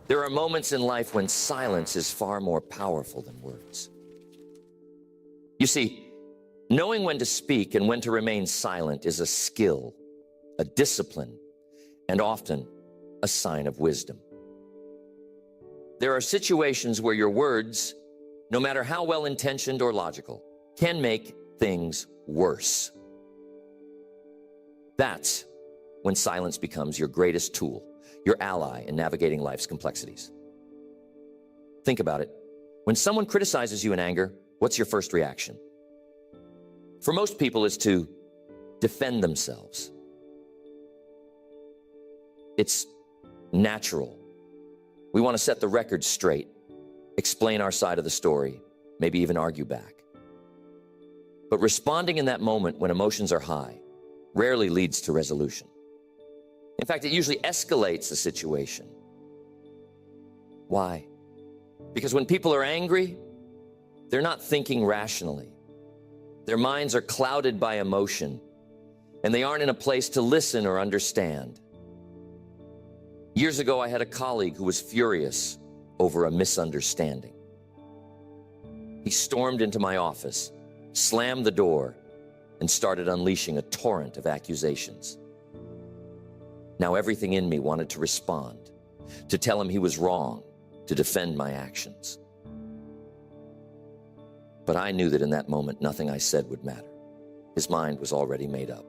There are moments in life when silence is far more powerful than words. You see, knowing when to speak and when to remain silent is a skill, a discipline, and often a sign of wisdom. There are situations where your words, no matter how well-intentioned or logical, can make things worse. That's when silence becomes your greatest tool, your ally in navigating life's complexities. Think about it. When someone criticizes you in anger, what's your first reaction? For most people, it's to defend themselves. It's natural. We want to set the record straight, explain our side of the story, maybe even argue back. But responding in that moment when emotions are high rarely leads to resolution. In fact, it usually escalates the situation. Why? Because when people are angry, they're not thinking rationally. Their minds are clouded by emotion, and they aren't in a place to listen or understand. Years ago, I had a colleague who was furious over a misunderstanding. He stormed into my office, slammed the door, and started unleashing a torrent of accusations. Now everything in me wanted to respond, to tell him he was wrong, to defend my actions. But I knew that in that moment, nothing I said would matter. His mind was already made up.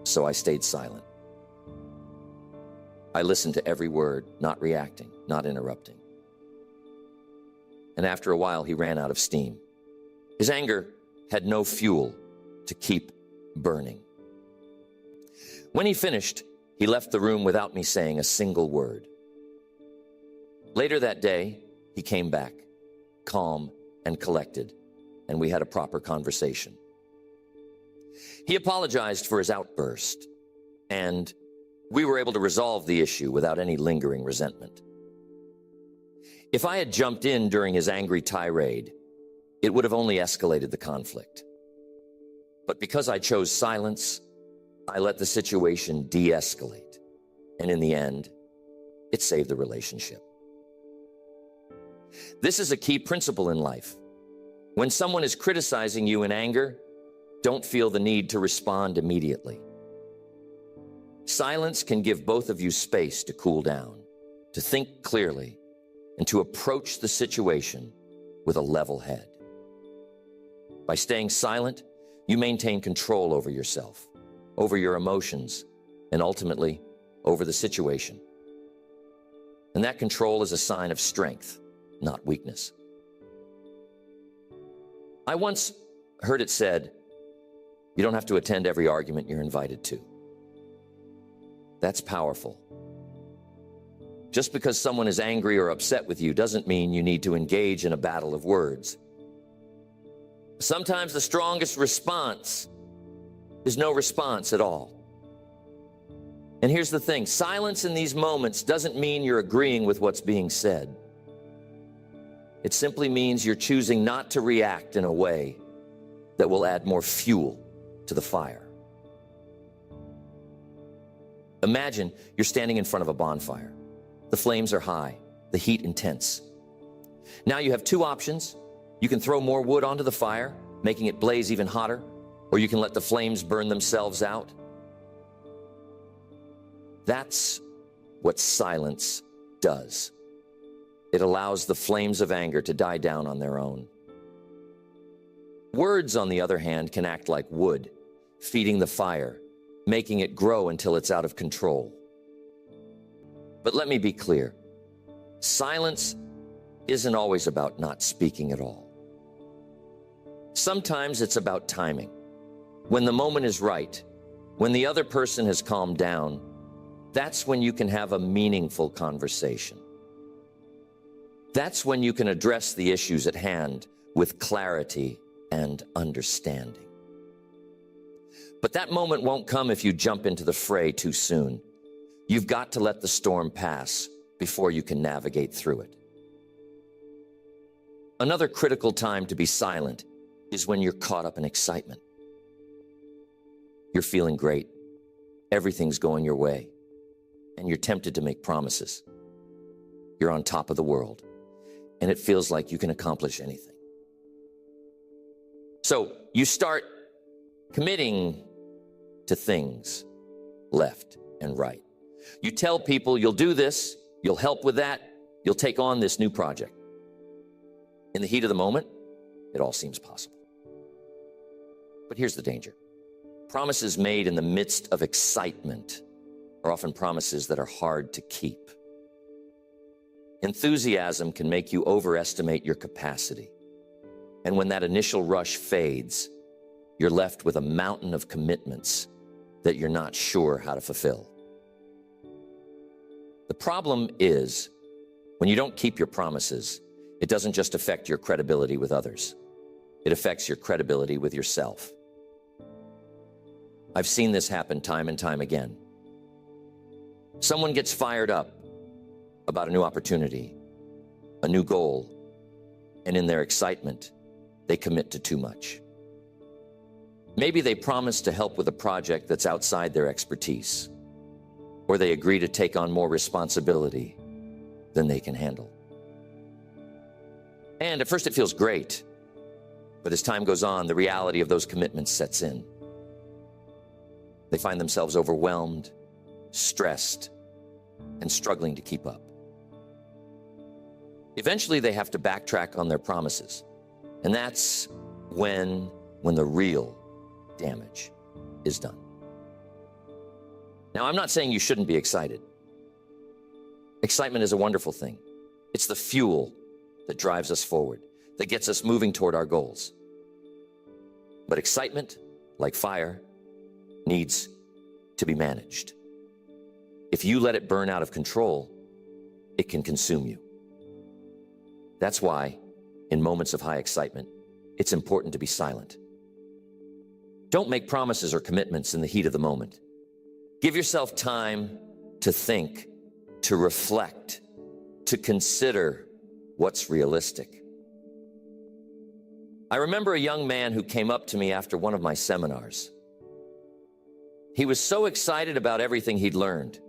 So I stayed silent. I listened to every word, not reacting, not interrupting. And after a while, he ran out of steam. His anger had no fuel to keep burning. When he finished, he left the room without me saying a single word. Later that day, he came back, calm and collected, and we had a proper conversation. He apologized for his outburst, and we were able to resolve the issue without any lingering resentment. If I had jumped in during his angry tirade, it would have only escalated the conflict. But because I chose silence, I let the situation de-escalate. And in the end, it saved the relationship. This is a key principle in life. When someone is criticizing you in anger, don't feel the need to respond immediately. Silence can give both of you space to cool down, to think clearly, and to approach the situation with a level head. By staying silent, you maintain control over yourself, over your emotions, and ultimately, over the situation. And that control is a sign of strength, not weakness. I once heard it said, you don't have to attend every argument you're invited to. That's powerful. Just because someone is angry or upset with you doesn't mean you need to engage in a battle of words. Sometimes the strongest response is no response at all. And here's the thing, silence in these moments doesn't mean you're agreeing with what's being said. It simply means you're choosing not to react in a way that will add more fuel to the fire. Imagine you're standing in front of a bonfire. The flames are high, the heat intense. Now you have two options. You can throw more wood onto the fire, making it blaze even hotter, or you can let the flames burn themselves out. That's what silence does. It allows the flames of anger to die down on their own. Words, on the other hand, can act like wood, feeding the fire, making it grow until it's out of control. But let me be clear. Silence isn't always about not speaking at all. Sometimes it's about timing. When the moment is right, when the other person has calmed down, that's when you can have a meaningful conversation. That's when you can address the issues at hand with clarity and understanding. But that moment won't come if you jump into the fray too soon. You've got to let the storm pass before you can navigate through it. Another critical time to be silent is when you're caught up in excitement. You're feeling great. Everything's going your way. and you're tempted to make promises. You're on top of the world, and it feels like you can accomplish anything. So you start committing to things left and right. You tell people you'll do this, you'll help with that, you'll take on this new project. In the heat of the moment, it all seems possible. But here's the danger. Promises made in the midst of excitement are often promises that are hard to keep. Enthusiasm can make you overestimate your capacity. And when that initial rush fades, you're left with a mountain of commitments that you're not sure how to fulfill. The problem is, when you don't keep your promises, it doesn't just affect your credibility with others. It affects your credibility with yourself. I've seen this happen time and time again. Someone gets fired up about a new opportunity, a new goal, and in their excitement, they commit to too much. Maybe they promise to help with a project that's outside their expertise, or they agree to take on more responsibility than they can handle. And at first it feels great, but as time goes on, the reality of those commitments sets in. They find themselves overwhelmed, stressed, and struggling to keep up. Eventually, they have to backtrack on their promises, and that's when the real damage is done. Now, I'm not saying you shouldn't be excited. Excitement is a wonderful thing. It's the fuel that drives us forward, that gets us moving toward our goals. But excitement, like fire, needs to be managed. If you let it burn out of control, it can consume you. That's why, in moments of high excitement, it's important to be silent. Don't make promises or commitments in the heat of the moment. Give yourself time to think, to reflect, to consider what's realistic. I remember a young man who came up to me after one of my seminars. He was so excited about everything he'd learned,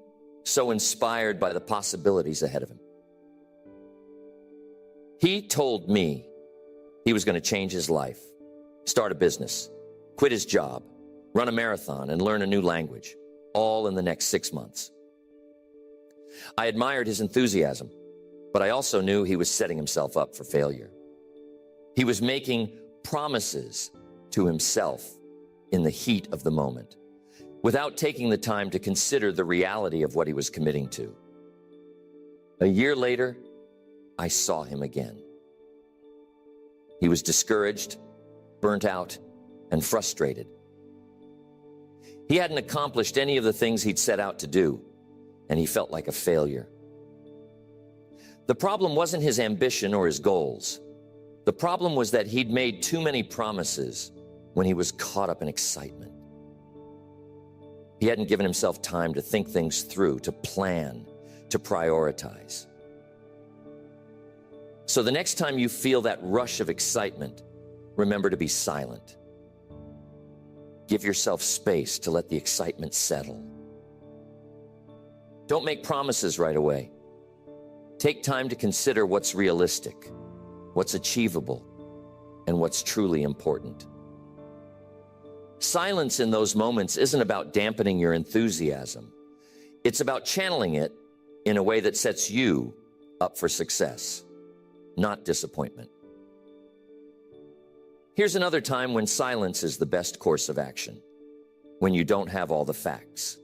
so inspired by the possibilities ahead of him. He told me he was going to change his life, start a business, quit his job, run a marathon, and learn a new language, all in the next 6 months. I admired his enthusiasm, but I also knew he was setting himself up for failure. He was making promises to himself in the heat of the moment, without taking the time to consider the reality of what he was committing to. A year later, I saw him again. He was discouraged, burnt out, and frustrated. He hadn't accomplished any of the things he'd set out to do, and he felt like a failure. The problem wasn't his ambition or his goals. The problem was that he'd made too many promises when he was caught up in excitement. He hadn't given himself time to think things through, to plan, to prioritize. So the next time you feel that rush of excitement, remember to be silent. Give yourself space to let the excitement settle. Don't make promises right away. Take time to consider what's realistic, what's achievable, and what's truly important. Silence in those moments isn't about dampening your enthusiasm. It's about channeling it in a way that sets you up for success, not disappointment. Here's another time when silence is the best course of action, when you don't have all the facts.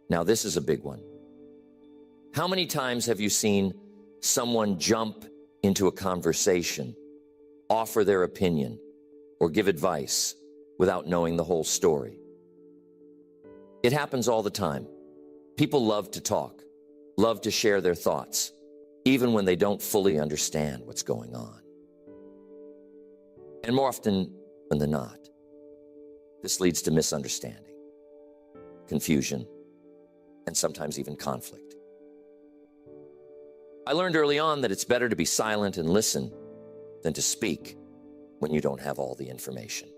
Now, this is a big one. How many times have you seen someone jump into a conversation, offer their opinion, or give advice without knowing the whole story? It happens all the time. People love to talk, love to share their thoughts, even when they don't fully understand what's going on. And more often than not, this leads to misunderstanding, confusion, and sometimes even conflict. I learned early on that it's better to be silent and listen than to speak when you don't have all the information.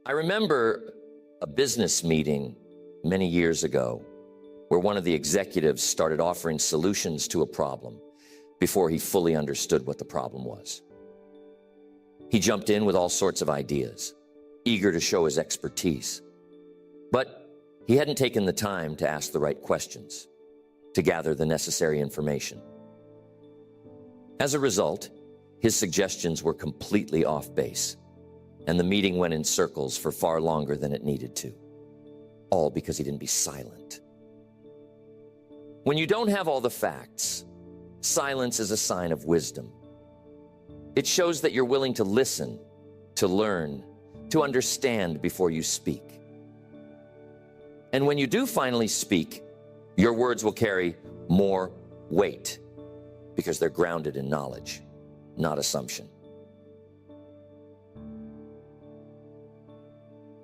I remember a business meeting many years ago where one of the executives started offering solutions to a problem before he fully understood what the problem was. He jumped in with all sorts of ideas, eager to show his expertise. But he hadn't taken the time to ask the right questions, to gather the necessary information. As a result, his suggestions were completely off base, and the meeting went in circles for far longer than it needed to, all because he didn't be silent. When you don't have all the facts, silence is a sign of wisdom. It shows that you're willing to listen, to learn, to understand before you speak. And when you do finally speak, your words will carry more weight because they're grounded in knowledge, not assumption.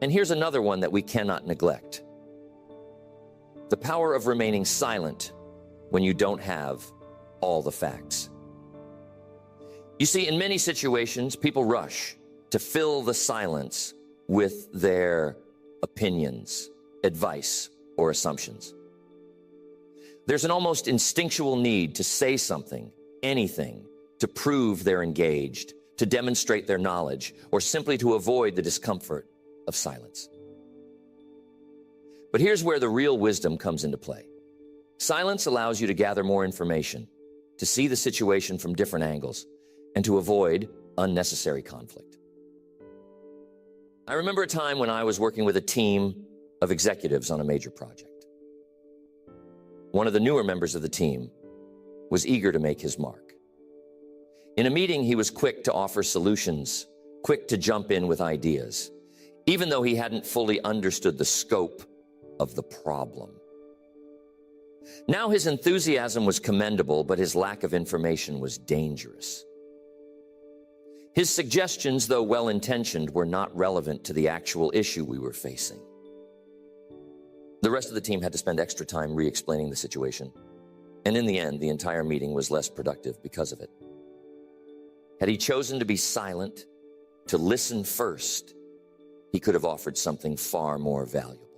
And here's another one that we cannot neglect: the power of remaining silent when you don't have all the facts. You see, in many situations, people rush to fill the silence with their opinions, advice, or assumptions. There's an almost instinctual need to say something, anything, to prove they're engaged, to demonstrate their knowledge, or simply to avoid the discomfort of silence. But here's where the real wisdom comes into play. Silence allows you to gather more information, to see the situation from different angles, and to avoid unnecessary conflict. I remember a time when I was working with a team of executives on a major project. One of the newer members of the team was eager to make his mark. In a meeting, he was quick to offer solutions, quick to jump in with ideas, even though he hadn't fully understood the scope of the problem. Now his enthusiasm was commendable, but his lack of information was dangerous. His suggestions, though well-intentioned, were not relevant to the actual issue we were facing. The rest of the team had to spend extra time re-explaining the situation, and in the end, the entire meeting was less productive because of it. Had he chosen to be silent, to listen first, he could have offered something far more valuable.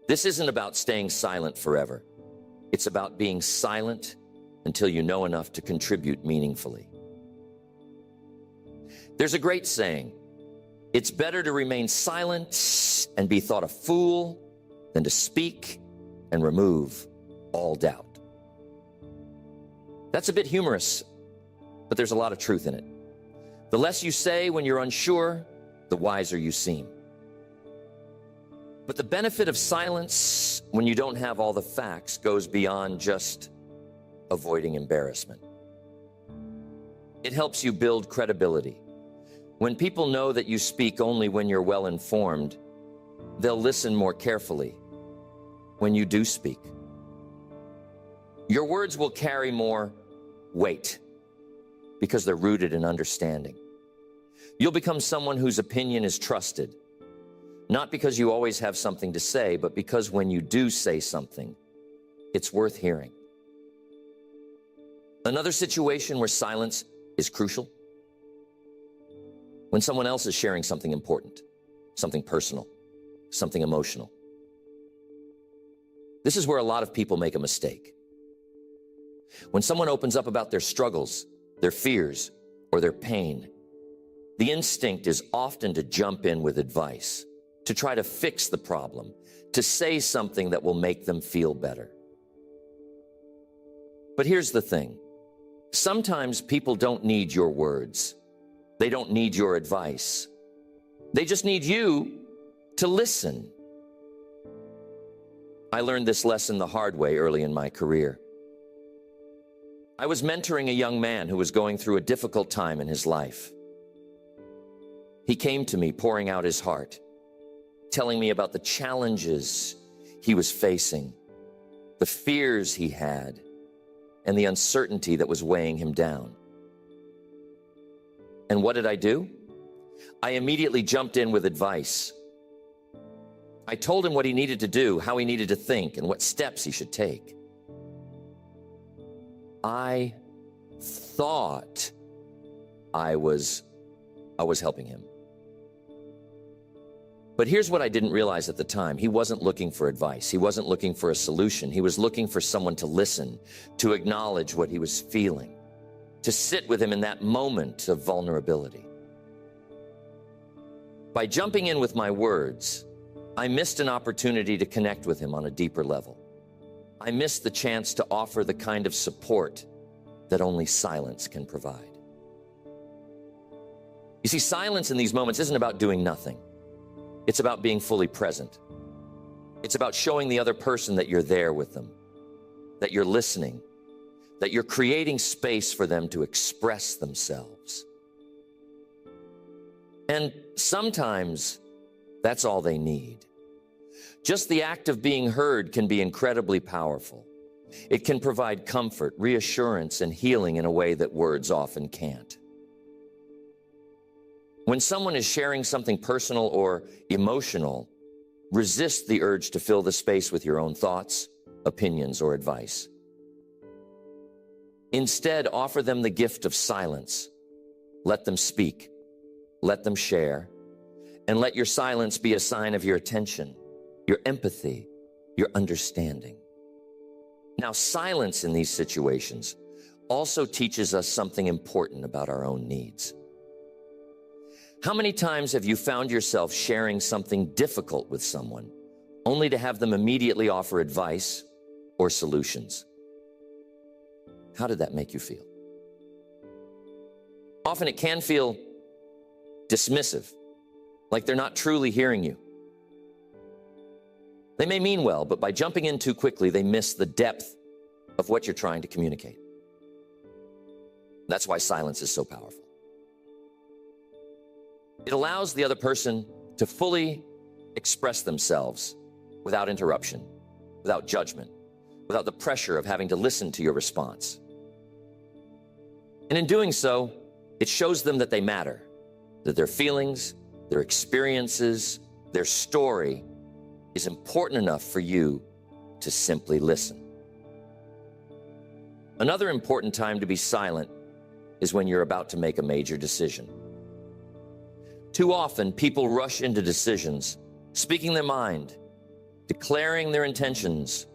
This isn't about staying silent forever. It's about being silent until you know enough to contribute meaningfully. There's a great saying: it's better to remain silent and be thought a fool than to speak and remove all doubt. That's a bit humorous, but there's a lot of truth in it. The less you say when you're unsure, the wiser you seem. But the benefit of silence when you don't have all the facts goes beyond just avoiding embarrassment. It helps you build credibility. When people know that you speak only when you're well informed, they'll listen more carefully when you do speak. Your words will carry more weight because they're rooted in understanding. You'll become someone whose opinion is trusted, not because you always have something to say, but because when you do say something, it's worth hearing. Another situation where silence is crucial: when someone else is sharing something important, something personal, something emotional. This is where a lot of people make a mistake. When someone opens up about their struggles, their fears, or their pain, the instinct is often to jump in with advice, to try to fix the problem, to say something that will make them feel better. But here's the thing. Sometimes people don't need your words. They don't need your advice. They just need you to listen. I learned this lesson the hard way early in my career. I was mentoring a young man who was going through a difficult time in his life. He came to me pouring out his heart, telling me about the challenges he was facing, the fears he had, and the uncertainty that was weighing him down. And what did I do? I immediately jumped in with advice. I told him what he needed to do, how he needed to think, and what steps he should take. I thought I was helping him. But here's what I didn't realize at the time. He wasn't looking for advice. He wasn't looking for a solution. He was looking for someone to listen, to acknowledge what he was feeling, to sit with him in that moment of vulnerability. By jumping in with my words, I missed an opportunity to connect with him on a deeper level. I missed the chance to offer the kind of support that only silence can provide. You see, silence in these moments isn't about doing nothing. It's about being fully present. It's about showing the other person that you're there with them, that you're listening, that you're creating space for them to express themselves. And sometimes that's all they need. Just the act of being heard can be incredibly powerful. It can provide comfort, reassurance, and healing in a way that words often can't. When someone is sharing something personal or emotional, resist the urge to fill the space with your own thoughts, opinions, or advice. Instead, offer them the gift of silence. Let them speak, let them share, and let your silence be a sign of your attention, your empathy, your understanding. Now, silence in these situations also teaches us something important about our own needs. How many times have you found yourself sharing something difficult with someone, only to have them immediately offer advice or solutions? How did that make you feel? Often it can feel dismissive, like they're not truly hearing you. They may mean well, but by jumping in too quickly, they miss the depth of what you're trying to communicate. That's why silence is so powerful. It allows the other person to fully express themselves without interruption, without judgment, without the pressure of having to listen to your response. And in doing so, it shows them that they matter, that their feelings, their experiences, their story is important enough for you to simply listen. Another important time to be silent is when you're about to make a major decision. Too often, people rush into decisions, speaking their mind, declaring their intentions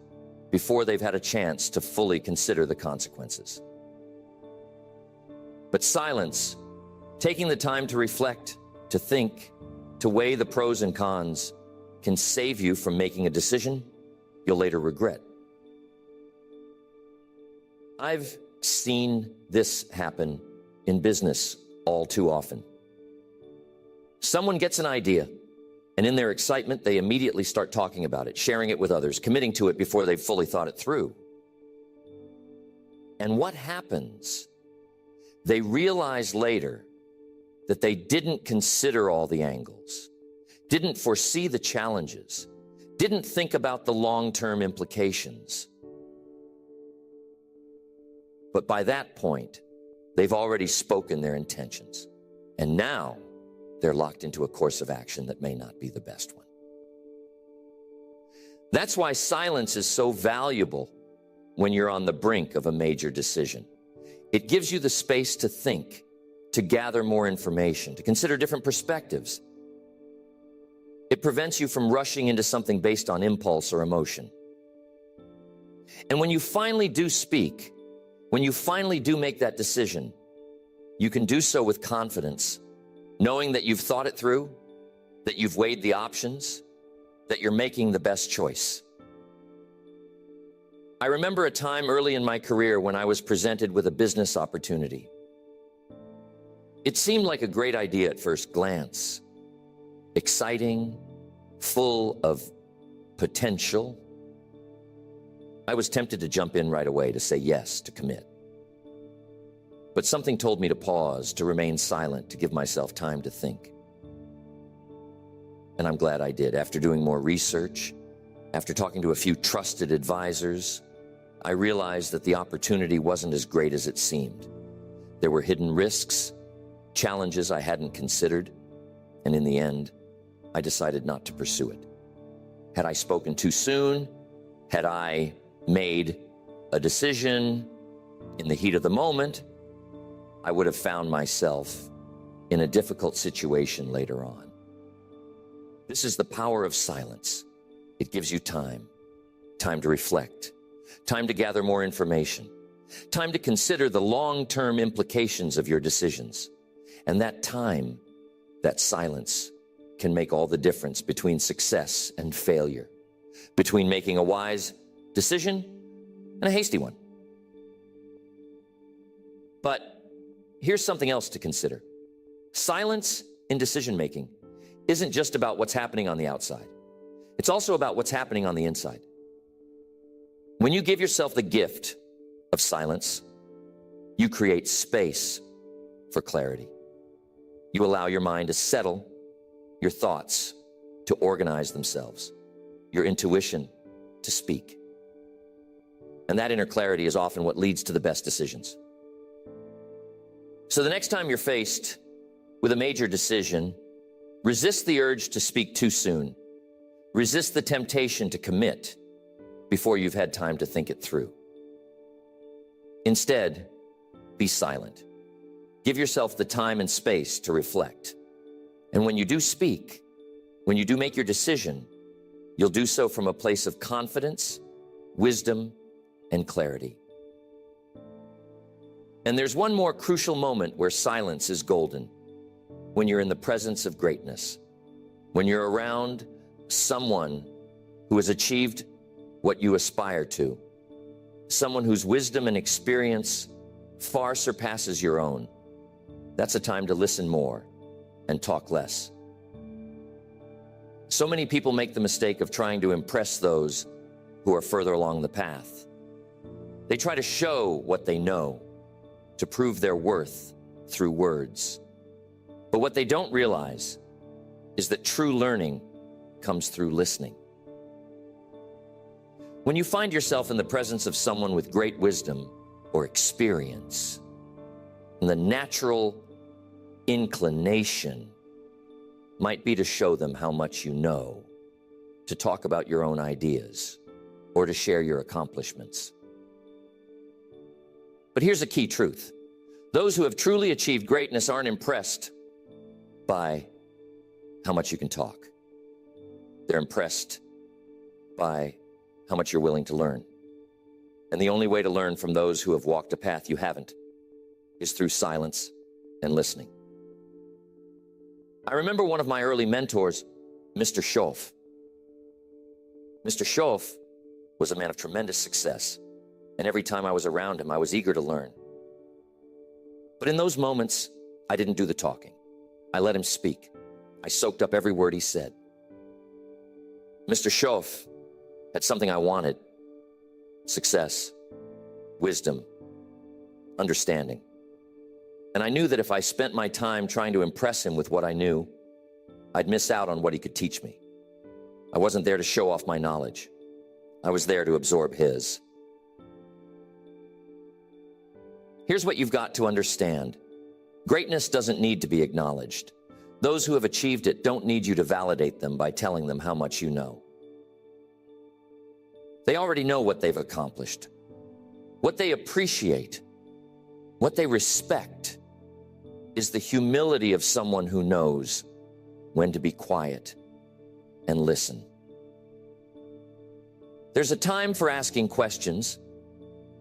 before they've had a chance to fully consider the consequences. But silence, taking the time to reflect, to think, to weigh the pros and cons, can save you from making a decision you'll later regret. I've seen this happen in business all too often. Someone gets an idea, and in their excitement, they immediately start talking about it, sharing it with others, committing to it before they've fully thought it through. And what happens? They realize later that they didn't consider all the angles, didn't foresee the challenges, didn't think about the long-term implications. But by that point, they've already spoken their intentions, and now they're locked into a course of action that may not be the best one. That's why silence is so valuable when you're on the brink of a major decision. It gives you the space to think, to gather more information, to consider different perspectives. It prevents you from rushing into something based on impulse or emotion. And when you finally do speak, when you finally do make that decision, you can do so with confidence, knowing that you've thought it through, that you've weighed the options, that you're making the best choice. I remember a time early in my career when I was presented with a business opportunity. It seemed like a great idea at first glance, exciting, full of potential. I was tempted to jump in right away, to say yes, to commit. But something told me to pause, to remain silent, to give myself time to think. And I'm glad I did. After doing more research, after talking to a few trusted advisors, I realized that the opportunity wasn't as great as it seemed. There were hidden risks, challenges I hadn't considered, and in the end, I decided not to pursue it. Had I spoken too soon, had I made a decision in the heat of the moment, I would have found myself in a difficult situation later on. This is the power of silence. It gives you time to reflect, time to gather more information, time to consider the long-term implications of your decisions. And that time, that silence, can make all the difference between success and failure, between making a wise decision and a hasty one. But here's something else to consider. Silence in decision-making isn't just about what's happening on the outside. It's also about what's happening on the inside. When you give yourself the gift of silence, you create space for clarity. You allow your mind to settle, your thoughts to organize themselves, your intuition to speak. And that inner clarity is often what leads to the best decisions. So the next time you're faced with a major decision, resist the urge to speak too soon. Resist the temptation to commit before you've had time to think it through. Instead, be silent. Give yourself the time and space to reflect. And when you do speak, when you do make your decision, you'll do so from a place of confidence, wisdom, and clarity. And there's one more crucial moment where silence is golden: when you're in the presence of greatness, when you're around someone who has achieved what you aspire to, someone whose wisdom and experience far surpasses your own. That's a time to listen more and talk less. So many people make the mistake of trying to impress those who are further along the path. They try to show what they know, to prove their worth through words. But what they don't realize is that true learning comes through listening. When you find yourself in the presence of someone with great wisdom or experience, and the natural inclination might be to show them how much you know, to talk about your own ideas, or to share your accomplishments. But here's a key truth. Those who have truly achieved greatness aren't impressed by how much you can talk. They're impressed by how much you're willing to learn. And the only way to learn from those who have walked a path you haven't is through silence and listening. I remember one of my early mentors, Mr. Schoff. Mr. Schoff was a man of tremendous success, and every time I was around him, I was eager to learn. But in those moments, I didn't do the talking. I let him speak. I soaked up every word he said. Mr. Schoff had something I wanted: success, wisdom, understanding. And I knew that if I spent my time trying to impress him with what I knew, I'd miss out on what he could teach me. I wasn't there to show off my knowledge. I was there to absorb his. Here's what you've got to understand. Greatness doesn't need to be acknowledged. Those who have achieved it don't need you to validate them by telling them how much you know. They already know what they've accomplished. What they appreciate, what they respect, is the humility of someone who knows when to be quiet and listen. There's a time for asking questions,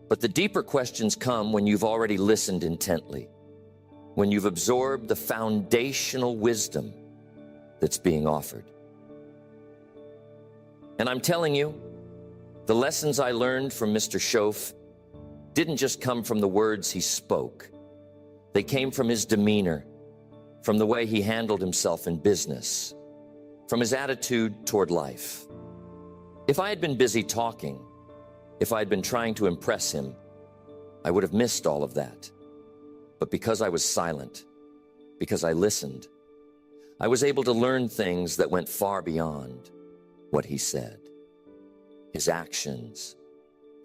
but the deeper questions come when you've already listened intently, when you've absorbed the foundational wisdom that's being offered. And I'm telling you, the lessons I learned from Mr. Schoff didn't just come from the words he spoke. They came from his demeanor, from the way he handled himself in business, from his attitude toward life. If I had been busy talking, if I had been trying to impress him, I would have missed all of that. But because I was silent, because I listened, I was able to learn things that went far beyond what he said. His actions,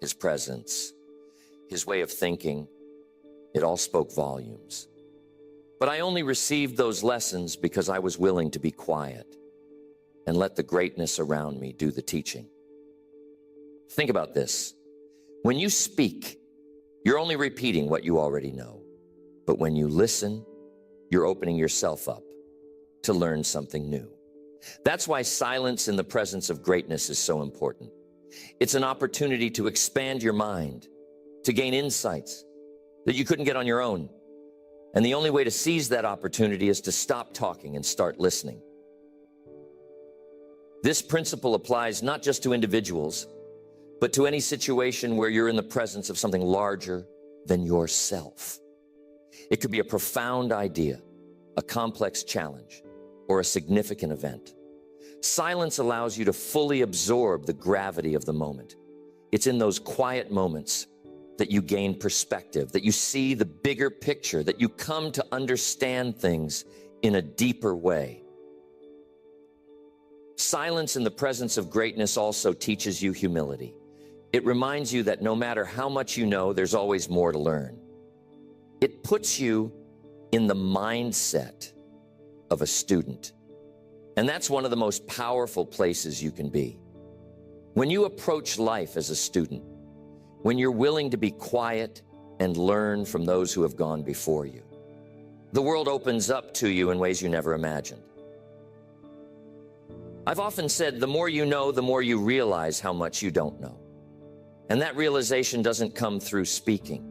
his presence, his way of thinking, it all spoke volumes. But I only received those lessons because I was willing to be quiet and let the greatness around me do the teaching. Think about this. When you speak, you're only repeating what you already know. But when you listen, you're opening yourself up to learn something new. That's why silence in the presence of greatness is so important. It's an opportunity to expand your mind, to gain insights that you couldn't get on your own. And the only way to seize that opportunity is to stop talking and start listening. This principle applies not just to individuals, but to any situation where you're in the presence of something larger than yourself. It could be a profound idea, a complex challenge, or a significant event. Silence allows you to fully absorb the gravity of the moment. It's in those quiet moments that you gain perspective, that you see the bigger picture, that you come to understand things in a deeper way. Silence in the presence of greatness also teaches you humility. It reminds you that no matter how much you know, there's always more to learn. It puts you in the mindset of a student. And that's one of the most powerful places you can be. When you approach life as a student, when you're willing to be quiet and learn from those who have gone before you, the world opens up to you in ways you never imagined. I've often said, the more you know, the more you realize how much you don't know. And that realization doesn't come through speaking.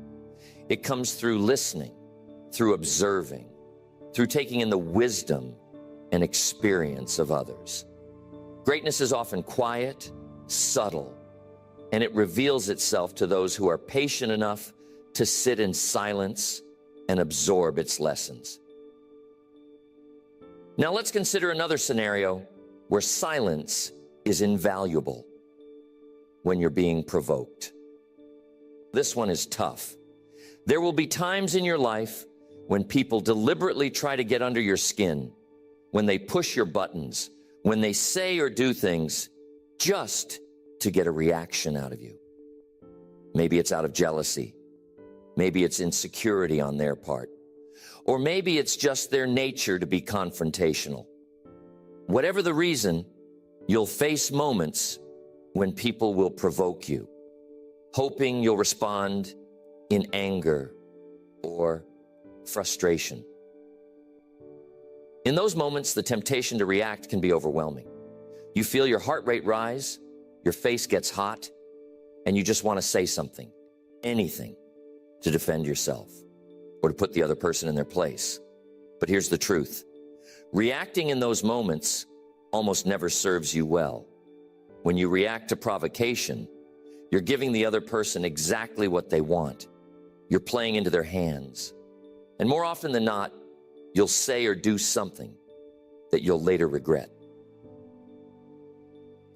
It comes through listening, through observing, through taking in the wisdom and experience of others. Greatness is often quiet, subtle, and it reveals itself to those who are patient enough to sit in silence and absorb its lessons. Now let's consider another scenario where silence is invaluable when you're being provoked. This one is tough. There will be times in your life when people deliberately try to get under your skin, when they push your buttons, when they say or do things just to get a reaction out of you. Maybe it's out of jealousy. Maybe it's insecurity on their part. Or maybe it's just their nature to be confrontational. Whatever the reason, you'll face moments when people will provoke you, hoping you'll respond in anger or frustration. In those moments, the temptation to react can be overwhelming. You feel your heart rate rise, your face gets hot, and you just want to say something, anything, to defend yourself or to put the other person in their place. But here's the truth. Reacting in those moments almost never serves you well. When you react to provocation, you're giving the other person exactly what they want. You're playing into their hands. And more often than not, you'll say or do something that you'll later regret.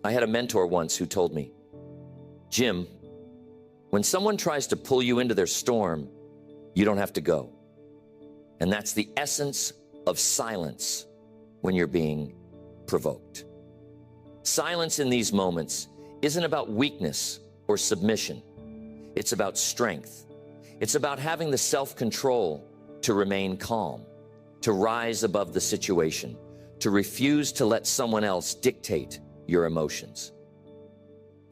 I had a mentor once who told me, Jim, when someone tries to pull you into their storm, you don't have to go. And that's the essence of silence when you're being provoked. Silence in these moments isn't about weakness or submission. It's about strength. It's about having the self-control to remain calm, to rise above the situation, to refuse to let someone else dictate your emotions.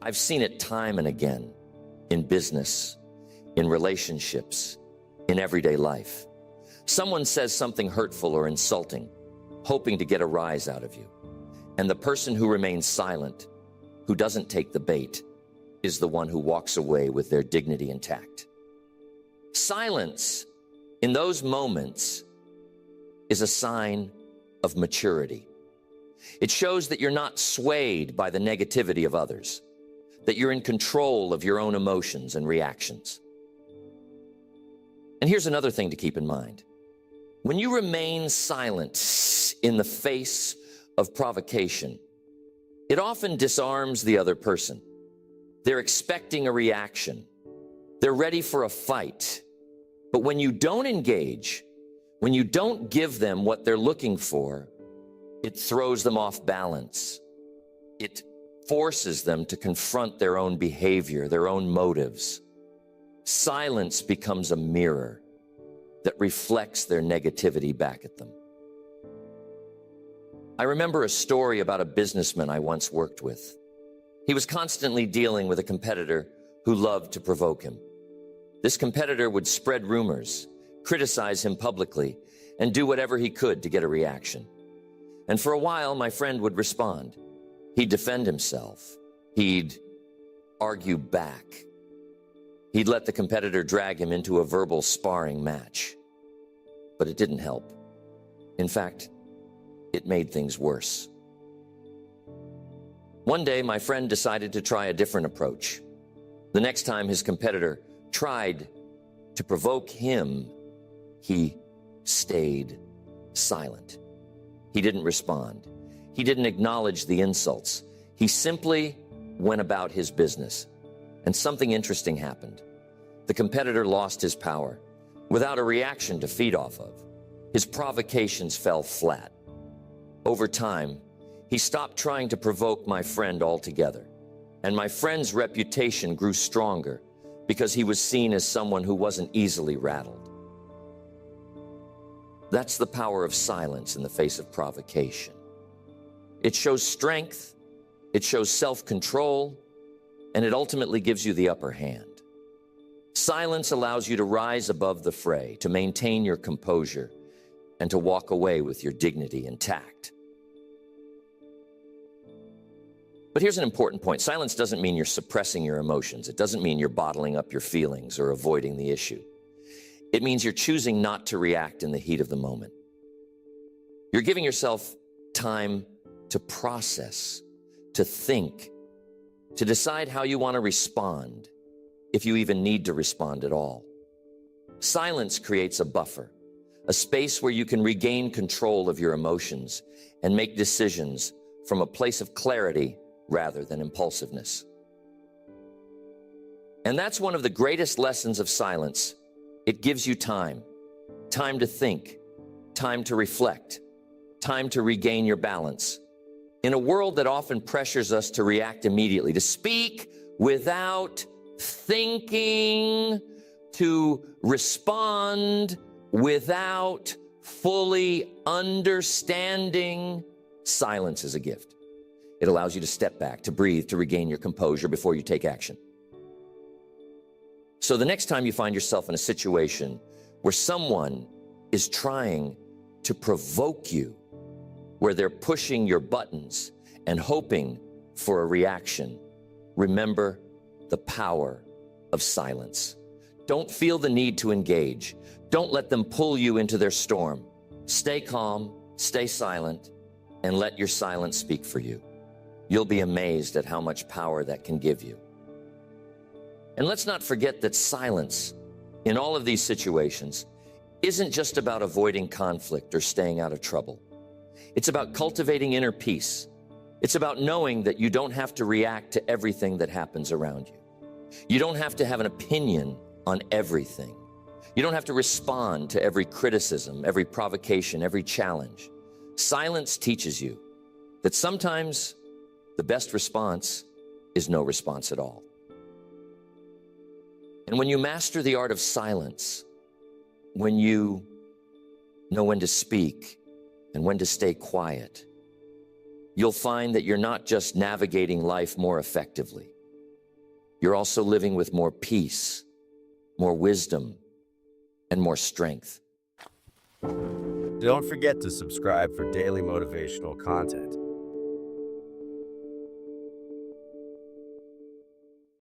I've seen it time and again in business, in relationships, in everyday life. Someone says something hurtful or insulting, hoping to get a rise out of you. And the person who remains silent, who doesn't take the bait, is the one who walks away with their dignity intact. Silence in those moments is a sign of maturity. It shows that you're not swayed by the negativity of others, that you're in control of your own emotions and reactions. And here's another thing to keep in mind. When you remain silent in the face of provocation, it often disarms the other person. They're expecting a reaction. They're ready for a fight. But when you don't engage, when you don't give them what they're looking for, it throws them off balance. It forces them to confront their own behavior, their own motives. Silence becomes a mirror that reflects their negativity back at them. I remember a story about a businessman I once worked with. He was constantly dealing with a competitor who loved to provoke him. This competitor would spread rumors, criticize him publicly, and do whatever he could to get a reaction. And for a while, my friend would respond. He'd defend himself. He'd argue back. He'd let the competitor drag him into a verbal sparring match. But it didn't help. In fact, it made things worse. One day, my friend decided to try a different approach. The next time his competitor tried to provoke him, he stayed silent. He didn't respond. He didn't acknowledge the insults. He simply went about his business. And something interesting happened. The competitor lost his power without a reaction to feed off of. His provocations fell flat. Over time, he stopped trying to provoke my friend altogether. And my friend's reputation grew stronger because he was seen as someone who wasn't easily rattled. That's the power of silence in the face of provocation. It shows strength, it shows self-control, and it ultimately gives you the upper hand. Silence allows you to rise above the fray, to maintain your composure, and to walk away with your dignity intact. But here's an important point. Silence doesn't mean you're suppressing your emotions. It doesn't mean you're bottling up your feelings or avoiding the issue. It means you're choosing not to react in the heat of the moment. You're giving yourself time to process, to think, to decide how you want to respond, if you even need to respond at all. Silence creates a buffer, a space where you can regain control of your emotions and make decisions from a place of clarity rather than impulsiveness. And that's one of the greatest lessons of silence. It gives you time to think, time to reflect, time to regain your balance. In a world that often pressures us to react immediately, to speak without thinking, to respond without fully understanding, silence is a gift. It allows you to step back, to breathe, to regain your composure before you take action. So the next time you find yourself in a situation where someone is trying to provoke you, where they're pushing your buttons and hoping for a reaction, remember the power of silence. Don't feel the need to engage. Don't let them pull you into their storm. Stay calm, stay silent, and let your silence speak for you. You'll be amazed at how much power that can give you. And let's not forget that silence in all of these situations isn't just about avoiding conflict or staying out of trouble. It's about cultivating inner peace. It's about knowing that you don't have to react to everything that happens around you. You don't have to have an opinion on everything. You don't have to respond to every criticism, every provocation, every challenge. Silence teaches you that sometimes the best response is no response at all. And when you master the art of silence, when you know when to speak and when to stay quiet, you'll find that you're not just navigating life more effectively. You're also living with more peace, more wisdom, and more strength. Don't forget to subscribe for daily motivational content.